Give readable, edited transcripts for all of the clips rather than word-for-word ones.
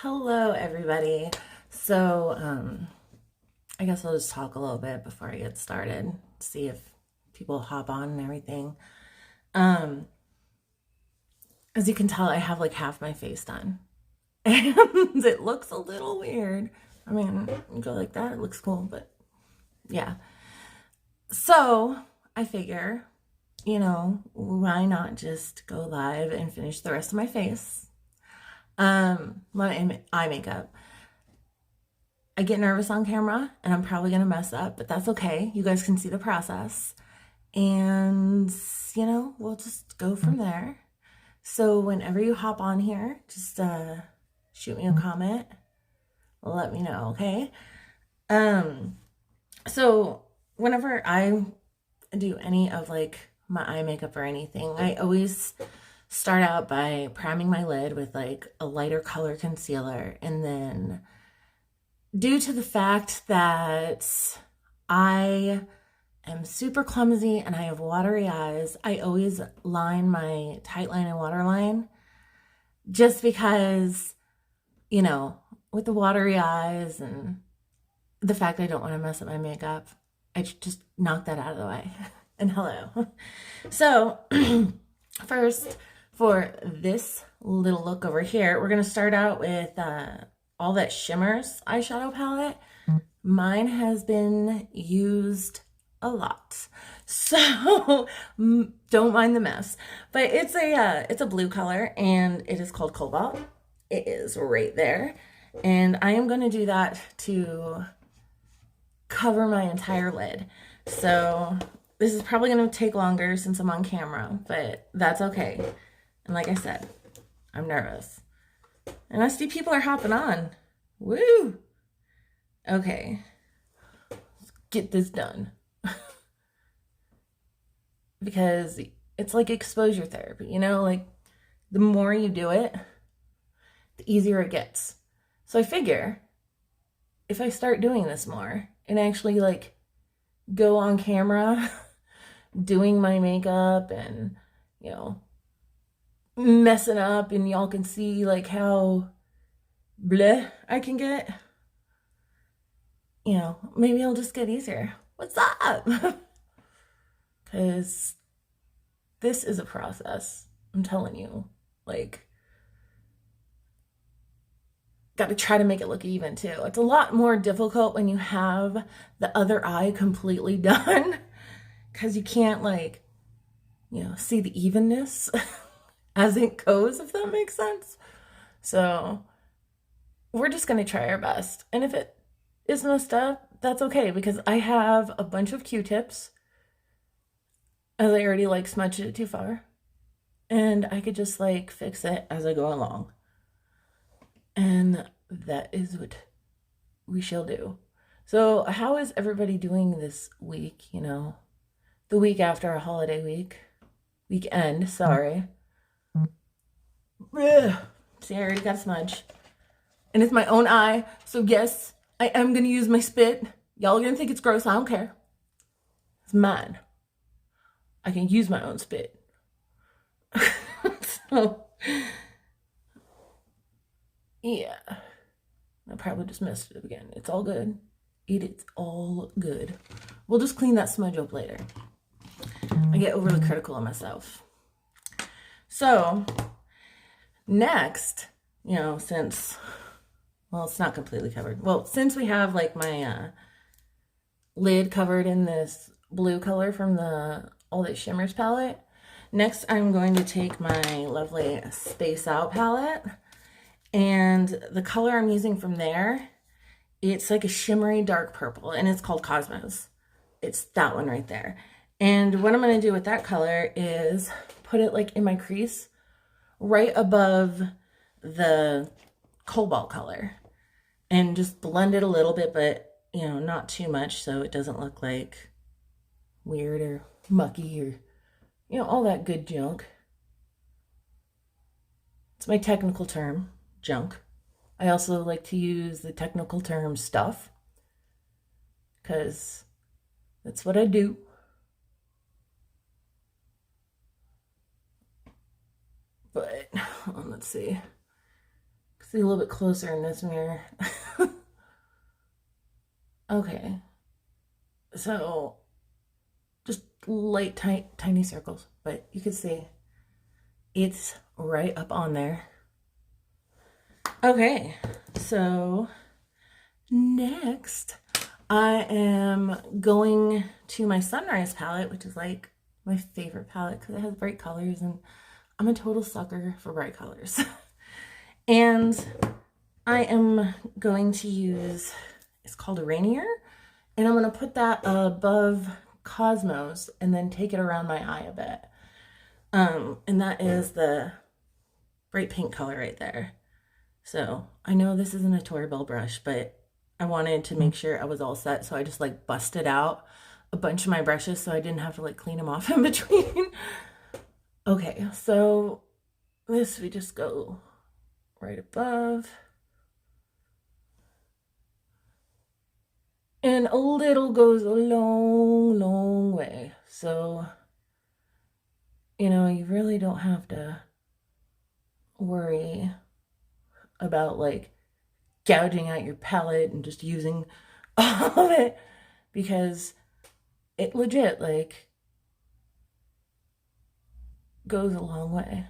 Hello, everybody. So, I guess I'll just talk a little bit before I get started, see if people hop on and everything. Um, as you can tell, I have like half my face done, and it looks a little weird. I mean, you go like that, it looks cool, but yeah. So, I figure, why not just go live and finish the rest of my face? My eye makeup. I get nervous on camera and I'm probably going to mess up, but that's okay. You guys can see the process. And, we'll just go from there. So whenever you hop on here, just shoot me a comment. Let me know, okay? So whenever I do any of like my eye makeup or anything, I always start out by priming my lid with like a lighter color concealer, and then due to the fact that I am super clumsy and I have watery eyes, I always line my tight line and waterline just because, with the watery eyes and the fact I don't want to mess up my makeup, I just knock that out of the way. And hello. So, first, for this little look over here, we're going to start out with All That Shimmers eyeshadow palette. Mine has been used a lot, so don't mind the mess. But it's a blue color and it is called Cobalt. It is right there, and I am going to do that to cover my entire lid. So this is probably going to take longer since I'm on camera, but that's okay. And like I said, I'm nervous. And I see people are hopping on. Woo! Okay. Let's get this done. Because it's like exposure therapy, like the more you do it, the easier it gets. So I figure if I start doing this more and actually like go on camera doing my makeup and, messing up, and y'all can see like how bleh I can get, maybe I'll just get easier. What's up? Because this is a process. I'm telling you, like, got to try to make it look even too. It's a lot more difficult when you have the other eye completely done, because you can't like, see the evenness as it goes, if that makes sense. So we're just going to try our best. And if it is messed up, that's okay, because I have a bunch of Q-tips. As I already like smudged it too far. And I could just like fix it as I go along. And that is what we shall do. So how is everybody doing this week? The week after a holiday weekend, sorry. Ugh. See, I already got a smudge. And it's my own eye. So yes, I am going to use my spit. Y'all are going to think it's gross. I don't care. It's mine. I can use my own spit. So, yeah. I probably just messed it up again. It's all good. It's all good. We'll just clean that smudge up later. I get overly critical of myself. So, next, since, well, it's not completely covered. Well, since we have like my lid covered in this blue color from the All That Shimmers palette, next I'm going to take my lovely Space Out palette, and the color I'm using from there, it's like a shimmery dark purple, and it's called Cosmos. It's that one right there. And what I'm going to do with that color is put it like in my crease right above the Cobalt color, and just blend it a little bit, but not too much, so it doesn't look like weird or mucky or all that good junk. It's my technical term, junk. I also like to use the technical term stuff, because that's what I do. But let's see, See a little bit closer in this mirror. Okay. So just light, tiny circles, but you can see it's right up on there. Okay, so next I am going to my Sunrise palette, which is like my favorite palette because it has bright colors and I'm a total sucker for bright colors. And I am going to use, it's called Rainier, and I'm going to put that above Cosmos and then take it around my eye a bit. And that is the bright pink color right there. So I know this isn't a Tory Bell brush, but I wanted to make sure I was all set. So I just like busted out a bunch of my brushes so I didn't have to like clean them off in between. Okay, so this we just go right above. And a little goes a long, long way. So, you know, you really don't have to worry about like gouging out your palette and just using all of it, because it legit like goes a long way.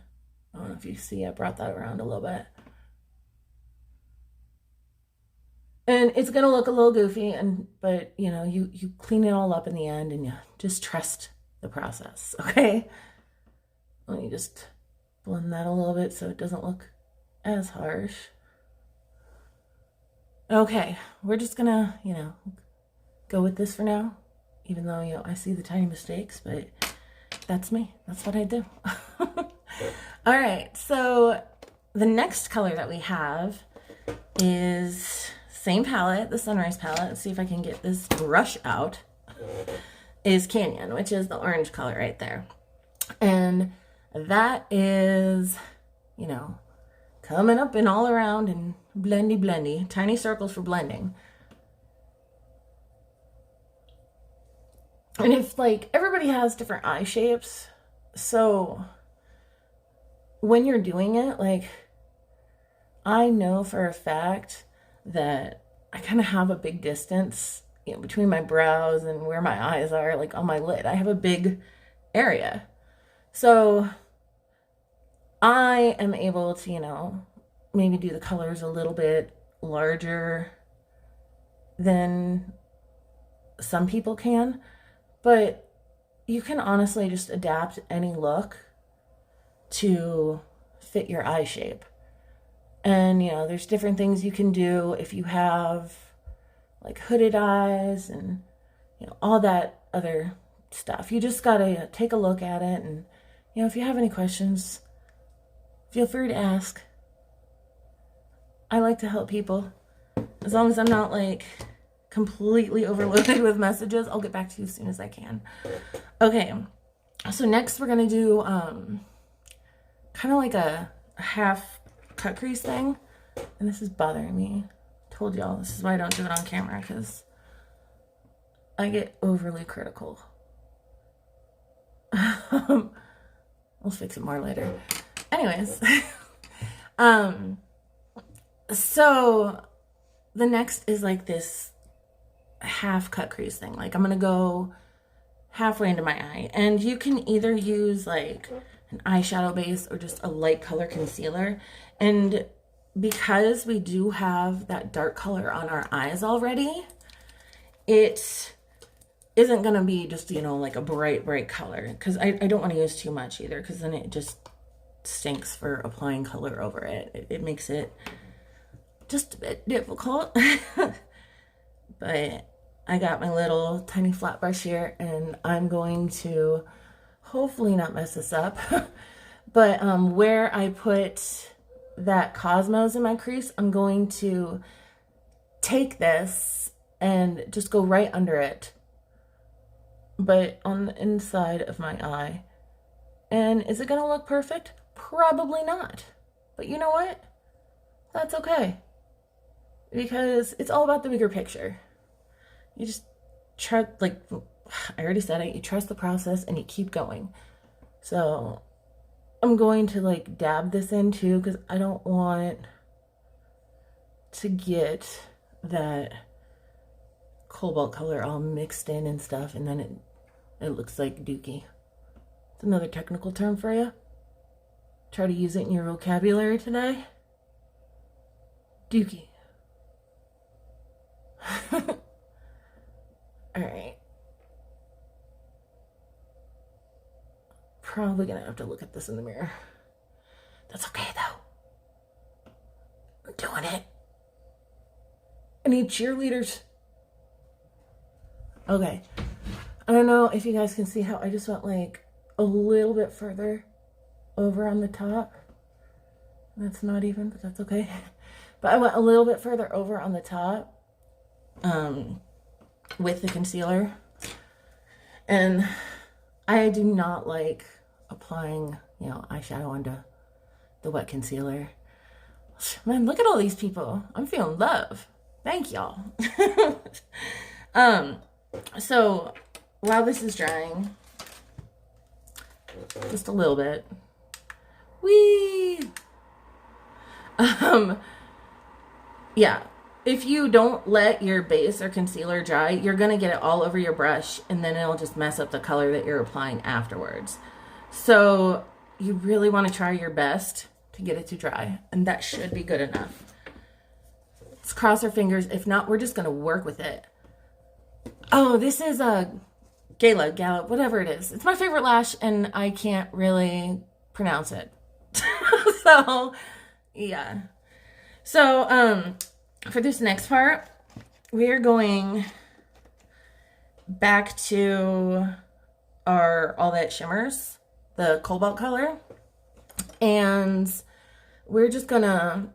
I don't know if you see, I brought that around a little bit. And it's gonna look a little goofy, but you know, you clean it all up in the end and you just trust the process, okay? Let me just blend that a little bit so it doesn't look as harsh. Okay, we're just gonna, you know, go with this for now, even though, you know, I see the tiny mistakes, but that's me. That's what I do. All right, so the next color that we have is same palette, the Sunrise palette. Let's see if I can get this brush out. Is Canyon, which is the orange color right there. And that is, you know, coming up and all around and blendy, tiny circles for blending. And if like everybody has different eye shapes, so when you're doing it, like I know for a fact that I kind of have a big distance, you know, between my brows and where my eyes are, like on my lid. I have a big area. So I am able to, you know, maybe do the colors a little bit larger than some people can, but you can honestly just adapt any look to fit your eye shape. And, you know, there's different things you can do if you have like hooded eyes and, you know, all that other stuff. You just gotta take a look at it. And, you know, if you have any questions, feel free to ask. I like to help people. As long as I'm not like completely overloaded with messages, I'll get back to you as soon as I can. Okay, so next we're gonna do kind of like a half cut crease thing, and this is bothering me. Told y'all this is why I don't do it on camera, because I get overly critical. We'll fix it more later. Anyways, so the next is like this half cut crease thing. Like I'm gonna go halfway into my eye, and you can either use like an eyeshadow base or just a light color concealer. And because we do have that dark color on our eyes already, it isn't gonna be just, you know, like a bright color, because I don't want to use too much either, because then it just stinks for applying color over it. It makes it just a bit difficult. But I got my little tiny flat brush here, and I'm going to hopefully not mess this up. But where I put that Cosmos in my crease, I'm going to take this and just go right under it, but on the inside of my eye. And is it gonna look perfect? Probably not. But you know what? That's okay, because it's all about the bigger picture. You just try, like I already said it, you trust the process and you keep going. So I'm going to like dab this in too, because I don't want to get that cobalt color all mixed in and stuff, and then it looks like dookie. It's another technical term for you. Try to use it in your vocabulary today. Dookie. All right. Probably gonna have to look at this in the mirror. That's okay though. I'm doing it. I need cheerleaders. Okay. I don't know if you guys can see how I just went like a little bit further over on the top. That's not even, but that's okay. But I went a little bit further over on the top with the concealer. And I do not like applying, you know, eyeshadow onto the wet concealer. Man, look at all these people. I'm feeling love. Thank y'all. So while this is drying, just a little bit. Whee! Yeah, if you don't let your base or concealer dry, you're gonna get it all over your brush, and then it'll just mess up the color that you're applying afterwards. So you really want to try your best to get it to dry, and that should be good enough. Let's cross our fingers. If not, we're just gonna work with it. Oh, this is a Gala, whatever it is. It's my favorite lash, and I can't really pronounce it. So, yeah. So, for this next part, we are going back to our All That Shimmers, the cobalt color. And we're just gonna,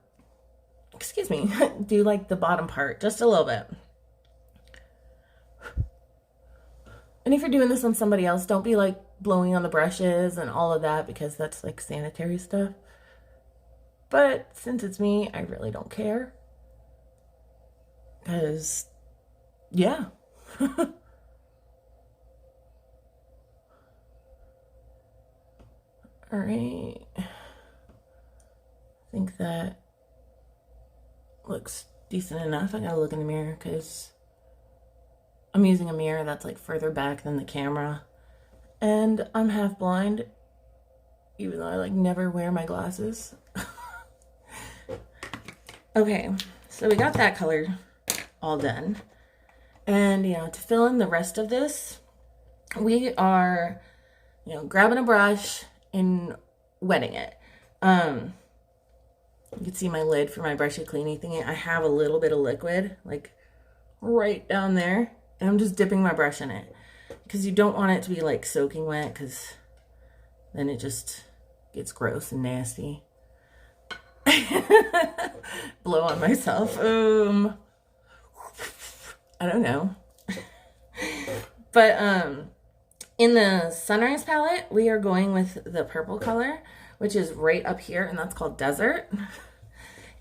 excuse me, do like the bottom part, just a little bit. And if you're doing this on somebody else, don't be like blowing on the brushes and all of that, because that's like sanitary stuff. But since it's me, I really don't care. Because, yeah. All right. I think that looks decent enough. I gotta look in the mirror because I'm using a mirror that's like further back than the camera. And I'm half blind, even though I like never wear my glasses. Okay, so we got that color all done. And, you know, to fill in the rest of this, we are, you know, grabbing a brush and wetting it. You can see my lid for my brushy cleaning thingy. I have a little bit of liquid, like right down there. And I'm just dipping my brush in it. Because you don't want it to be like soaking wet, because then it just gets gross and nasty. Blow on myself. I don't know. But in the Sunrise palette, we are going with the purple color, which is right up here, and that's called Desert.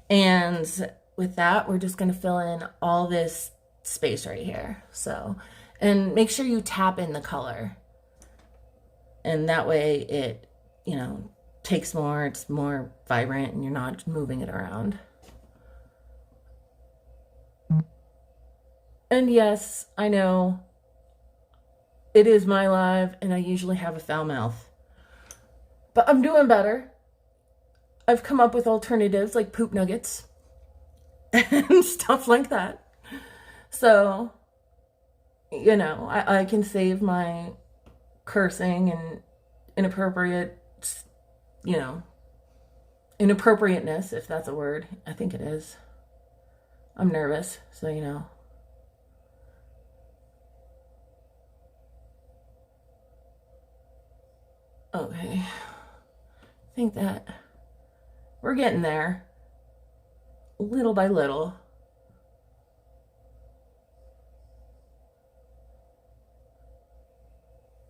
And with that, we're just going to fill in all this space right here. So, and make sure you tap in the color. And that way it, you know, takes more, it's more vibrant, and you're not moving it around. And yes, I know it is my live, and I usually have a foul mouth. But I'm doing better. I've come up with alternatives like poop nuggets and stuff like that. So, you know, I can save my cursing and inappropriate, you know, inappropriateness, if that's a word. I think it is. I'm nervous, so you know. Okay. I think that we're getting there. Little by little.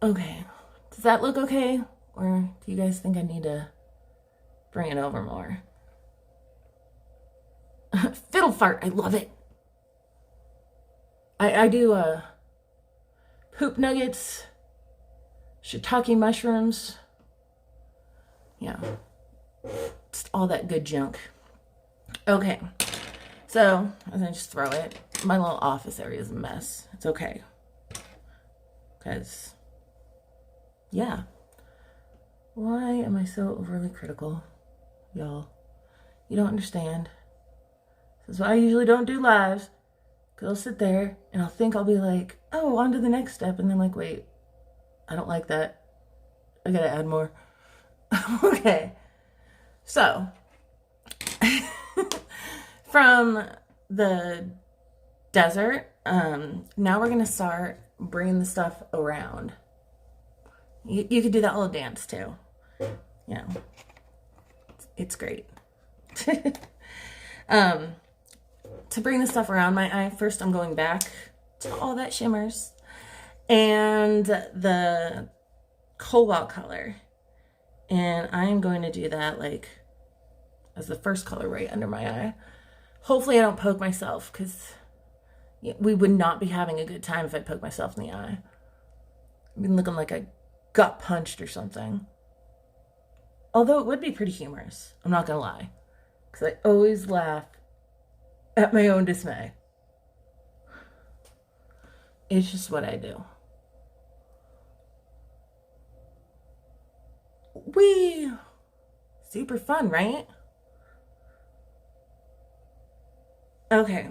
Okay. Does that look okay? Or do you guys think I need to bring it over more? Fiddle fart. I love it. I do poop nuggets, shiitake mushrooms. Yeah. Just all that good junk. Okay. So I'm gonna just throw it. My little office area is a mess. It's okay. Because, yeah. Why am I so overly critical, y'all? You don't understand. This is why I usually don't do lives. Because I'll sit there and I'll think I'll be like, oh, on to the next step. And then I'm like, wait, I don't like that. I gotta add more. Okay. So, from the desert, now we're going to start bringing the stuff around. You could do that little dance too. You know, it's great. To bring the stuff around my eye, first I'm going back to all that shimmers and the cobalt color. And I'm going to do that like as the first color right under my eye. Hopefully I don't poke myself, because we would not be having a good time if I poke myself in the eye. I've been looking like I got punched or something. Although it would be pretty humorous, I'm not gonna lie, because I always laugh at my own dismay. It's just what I do. Super fun, right? Okay.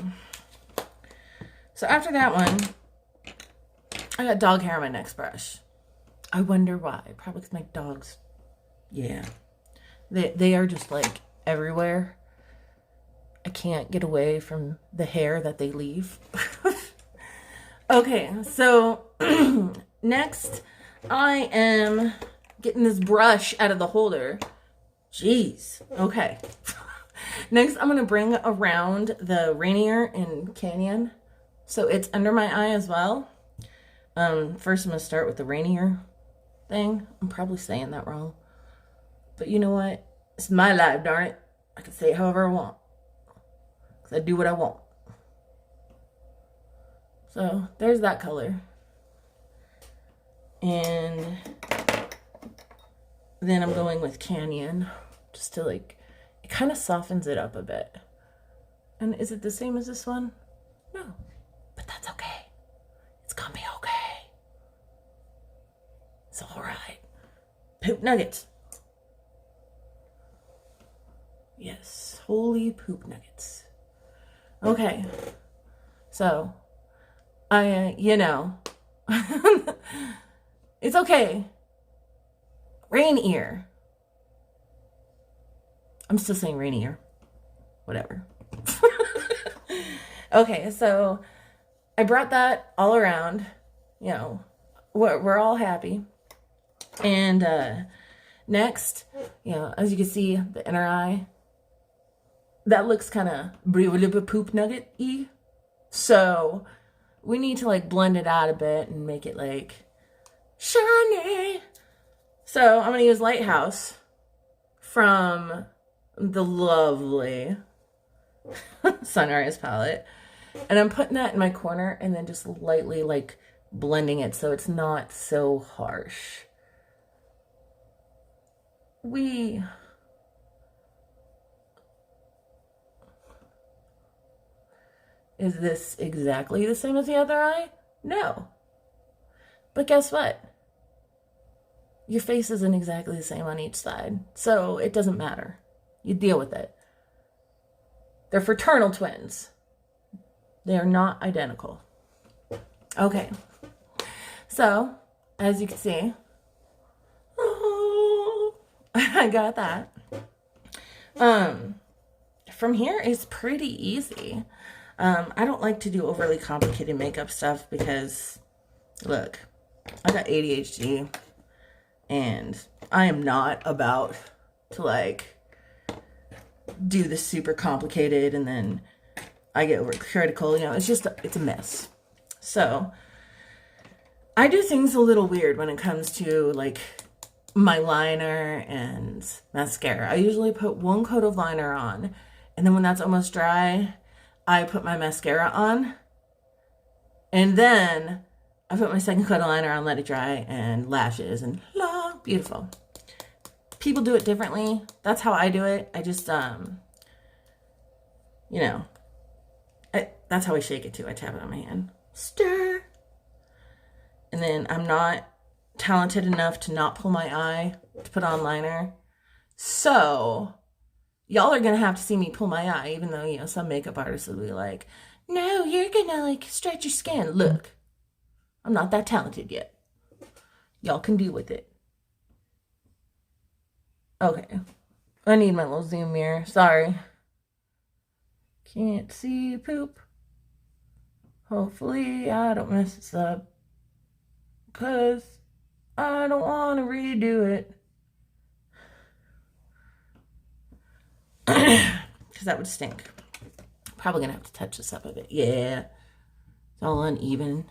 So after that one, I got dog hair on my next brush. I wonder why. Probably because my dogs, yeah. They are just like everywhere. I can't get away from the hair that they leave. Okay, so next I am getting this brush out of the holder. Jeez. Okay. Next I'm going to bring around the Rainier and Canyon. So it's under my eye as well. First I'm going to start with the Rainier thing. I'm probably saying that wrong. But you know what? It's my life, darn it. I can say it however I want. Because I do what I want. So there's that color. And then I'm going with Canyon. Just to like, it kind of softens it up a bit. And is it the same as this one? No. But that's okay. It's gonna be okay. It's alright. Poop nuggets. Yes. Holy poop nuggets. Okay. So, you know. It's okay. Rainier. I'm still saying Rainier. Whatever. Okay, so I brought that all around. You know, we're all happy. And next, you know, as you can see, the inner eye, that looks kind of poop nugget-y. So we need to like blend it out a bit and make it like shiny. So I'm going to use Lighthouse from the lovely Sunrise palette. And I'm putting that in my corner and then just lightly like blending it so it's not so harsh. Is this exactly the same as the other eye? No. But guess what? Your face isn't exactly the same on each side, so it doesn't matter. You deal with it. They're fraternal twins. They are not identical. Okay. So, as you can see, I got that. From here is pretty easy. I don't like to do overly complicated makeup stuff because, look, I got ADHD and I am not about to like do this super complicated and then I get overcritical. You know, it's a mess. So I do things a little weird when it comes to like my liner and mascara. I usually put one coat of liner on, and then when that's almost dry, I put my mascara on, and then I put my second coat of liner on, let it dry, and lashes, and la, beautiful. People do it differently. That's how I do it. I just, you know, That's how I shake it too. I tap it on my hand. Stir. And then I'm not talented enough to not pull my eye to put on liner. So y'all are going to have to see me pull my eye, even though, you know, some makeup artists will be like, no, you're going to like stretch your skin. Look, I'm not that talented yet. Y'all can deal with it. Okay. I need my little zoom mirror. Sorry. Can't see poop. Hopefully I don't mess this up. Because I don't want to redo it. Because that would stink. Probably going to have to touch this up a bit. Yeah. It's all uneven.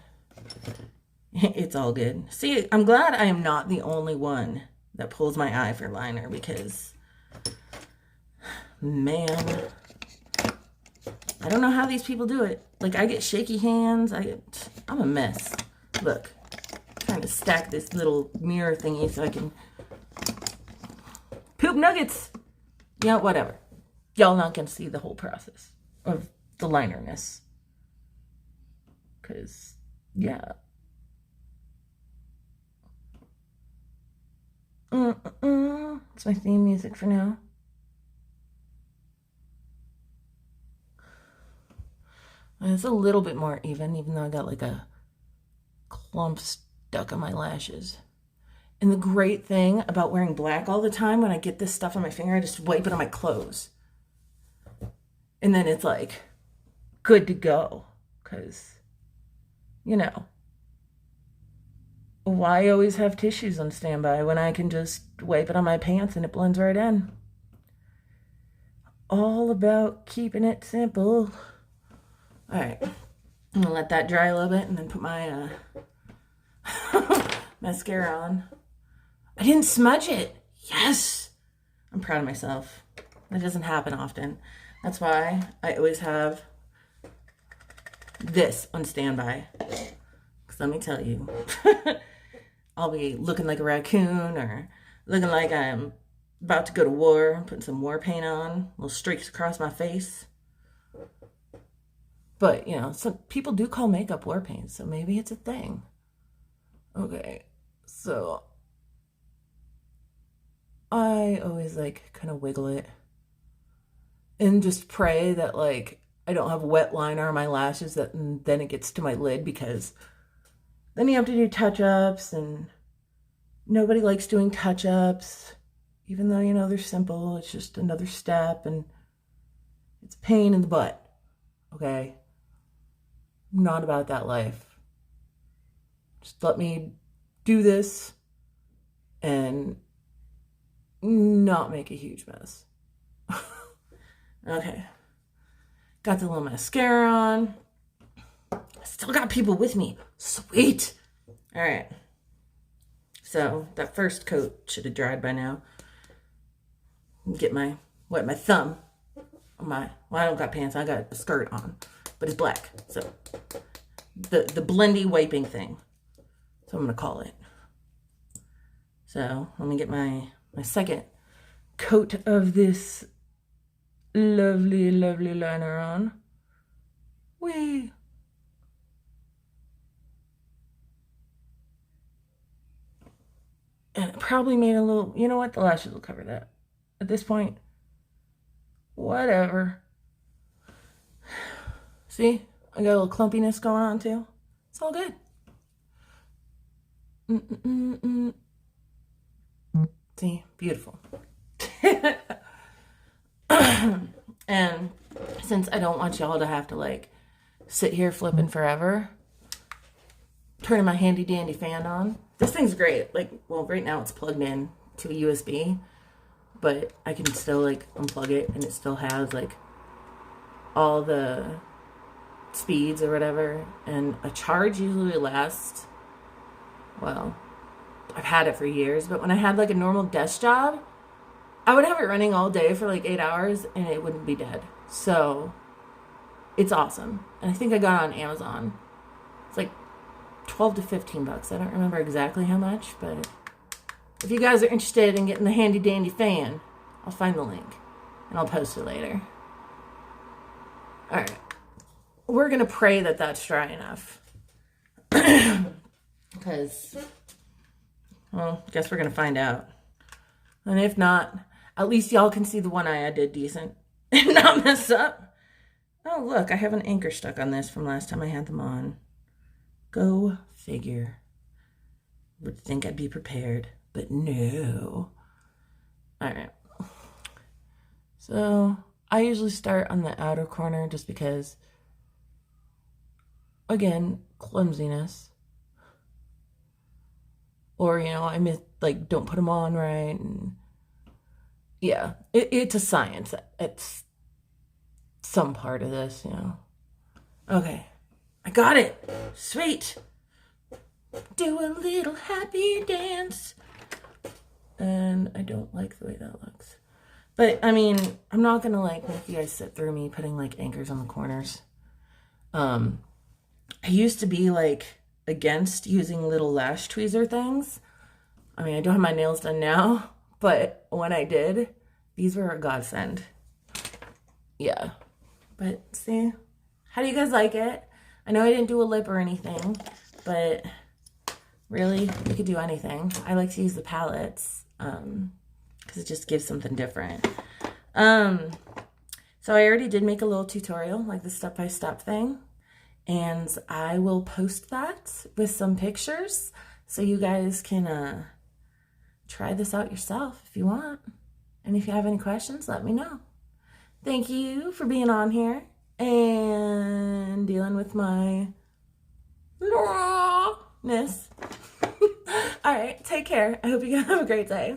It's all good. See, I'm glad I am not the only one that pulls my eye for liner because, man, I don't know how these people do it. Like, I get shaky hands. I'm a mess. Look, trying to stack this little mirror thingy so I can poop nuggets. Yeah, whatever. Y'all not gonna see the whole process of the linerness. Because, yeah. It's my theme music for now. It's a little bit more even though I got like a clump stuck on my lashes. And the great thing about wearing black all the time, when I get this stuff on my finger, I just wipe it on my clothes. And then it's like good to go. Because, you know, why always have tissues on standby when I can just wipe it on my pants and it blends right in? All about keeping it simple. All right, I'm gonna let that dry a little bit and then put my mascara on. I didn't smudge it. Yes, I'm proud of myself. That doesn't happen often. That's why I always have this on standby. Because let me tell you, I'll be looking like a raccoon or looking like I'm about to go to war, putting some war paint on, little streaks across my face. But, you know, some people do call makeup war paint, so maybe it's a thing. Okay, so I always, like, kind of wiggle it and just pray that, like, I don't have wet liner on my lashes that and then it gets to my lid, because then you have to do touch-ups, and nobody likes doing touch-ups, even though, you know, they're simple. It's just another step, and it's a pain in the butt, okay? I'm not about that life. Just let me do this and not make a huge mess. Okay. Got the little mascara on. Still got people with me. Sweet. All right. So that first coat should have dried by now. Wet my thumb on my, well, I don't got pants. I got a skirt on, but it's black. So the blendy wiping thing. So I'm going to call it. So let me get my second coat of this lovely, lovely liner on. Whee! And it probably made a little, you know what? The lashes will cover that. At this point, whatever. See? I got a little clumpiness going on too. It's all good. See? Beautiful. And since I don't want y'all to have to like sit here flipping forever, turning my handy dandy fan on. This thing's great. Like, well, right now it's plugged in to a USB, but I can still like unplug it and it still has like all the speeds or whatever. And a charge usually lasts, well, I've had it for years, but when I had like a normal desk job, I would have it running all day for like 8 hours and it wouldn't be dead. So it's awesome. And I think I got it on Amazon. It's like 12 to 15 bucks. I don't remember exactly how much, but if you guys are interested in getting the handy dandy fan, I'll find the link and I'll post it later. All right. we're going to pray that that's dry enough. Because, well, guess we're going to find out. And if not, at least y'all can see the one eye I did decent and not mess up. Oh, look, I have an anchor stuck on this from last time I had them on. Go figure. Would think I'd be prepared, but no. All right. So I usually start on the outer corner just because, again, clumsiness. Or, you know, I miss, like, don't put them on right. And yeah, it's a science. It's some part of this, you know. Okay, I got it. Sweet. Do a little happy dance. And I don't like the way that looks. But, I mean, I'm not going to, like, make you guys sit through me putting, like, anchors on the corners. I used to be, like, against using little lash tweezer things. I mean, I don't have my nails done now, but when I did, these were a godsend. Yeah. But, see? How do you guys like it? I know I didn't do a lip or anything, but really, we could do anything. I like to use the palettes, because it just gives something different. So I already did make a little tutorial, like the step-by-step thing, and I will post that with some pictures so you guys can try this out yourself if you want. And if you have any questions, let me know. Thank you for being on here and dealing with my rawness. All right, take care. I hope you guys have a great day.